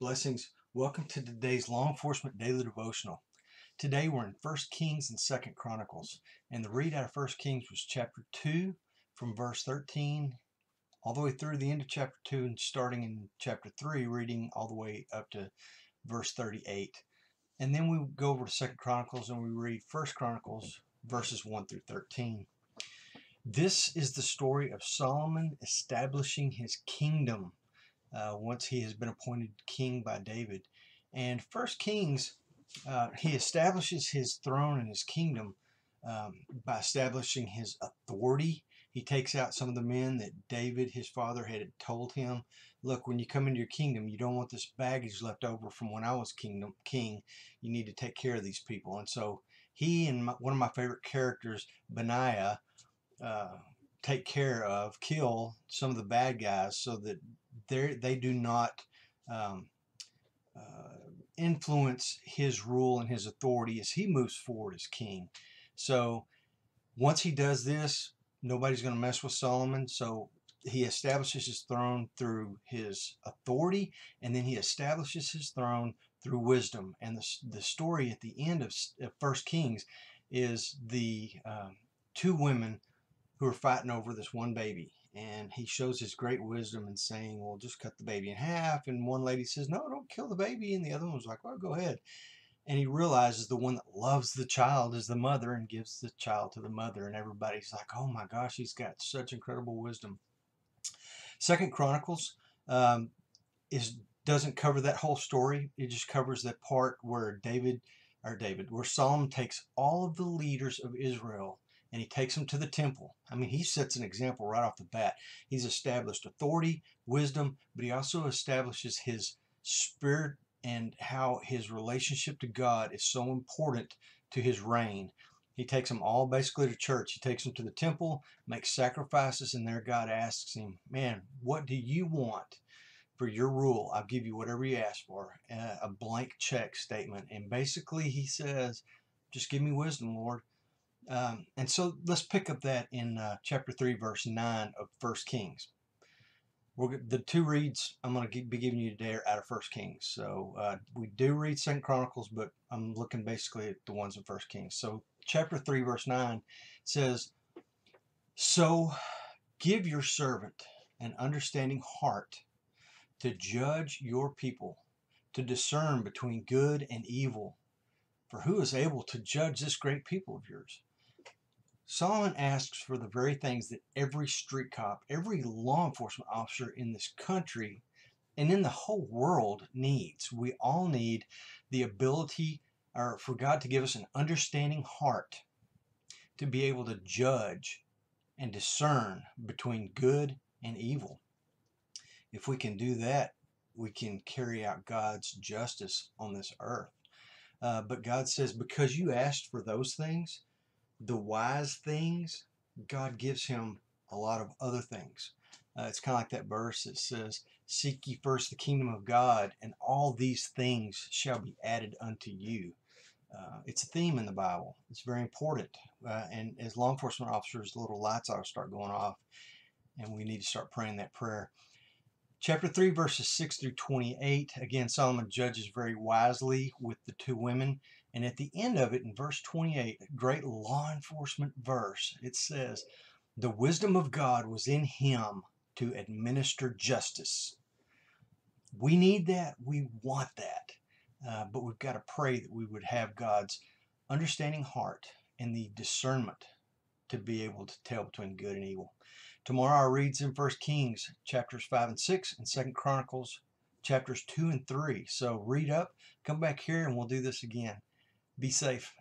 Blessings. Welcome to today's Law Enforcement Daily Devotional. Today we're in 1 Kings and 2 Chronicles. And the read out of 1 Kings was chapter 2 from verse 13 all the way through the end of chapter 2 and starting in chapter 3, reading all the way up to verse 38. And then we go over to 2 Chronicles and we read 1 Chronicles verses 1 through 13. This is the story of Solomon establishing his kingdom once he has been appointed king by David. And First Kings, he establishes his throne and his kingdom by establishing his authority. He takes out some of the men that David, his father, had told him, look, when you come into your kingdom, you don't want this baggage left over from when I was king. You need to take care of these people. And so he and one of my favorite characters, Benaiah, kill some of the bad guys so that they do not influence his rule and his authority as he moves forward as king. So once he does this, nobody's going to mess with Solomon. So he establishes his throne through his authority, and then he establishes his throne through wisdom. And the story at the end of 1 Kings is the two women who are fighting over this one baby. And he shows his great wisdom in saying, well, just cut the baby in half. And one lady says, no, don't kill the baby. And the other one was like, well, go ahead. And he realizes the one that loves the child is the mother and gives the child to the mother. And everybody's like, oh my gosh, he's got such incredible wisdom. 2 Chronicles doesn't cover that whole story. It just covers that part where where Solomon takes all of the leaders of Israel and he takes them to the temple. I mean, he sets an example right off the bat. He's established authority, wisdom, but he also establishes his spirit and how his relationship to God is so important to his reign. He takes them all basically to church. He takes them to the temple, makes sacrifices, and there God asks him, man, what do you want for your rule? I'll give you whatever you ask for, a blank check statement. And basically he says, just give me wisdom, Lord. And so let's pick up that in chapter 3, verse 9 of 1 Kings. The two reads I'm going to be giving you today are out of 1 Kings. So we do read 2 Chronicles, but I'm looking basically at the ones in 1 Kings. So chapter 3, verse 9 says, so give your servant an understanding heart to judge your people, to discern between good and evil. For who is able to judge this great people of yours? Solomon asks for the very things that every street cop, every law enforcement officer in this country and in the whole world needs. We all need the ability for God to give us an understanding heart to be able to judge and discern between good and evil. If we can do that, we can carry out God's justice on this earth. But God says, because you asked for those things, the wise things, God gives him a lot of other things. It's kind of like that verse that says, seek ye first the kingdom of God, and all these things shall be added unto you. It's a theme in the Bible. It's very important. And as law enforcement officers, the little lights ought to start going off, and we need to start praying that prayer. Chapter 3, verses 6 through 28. Again, Solomon judges very wisely with the two women. And at the end of it, in verse 28, a great law enforcement verse, it says, the wisdom of God was in him to administer justice. We need that. We want that. But we've got to pray that we would have God's understanding heart and the discernment to be able to tell between good and evil. Tomorrow our reads in 1 Kings chapters 5 and 6 and 2 Chronicles chapters 2 and 3. So read up, come back here, and we'll do this again. Be safe.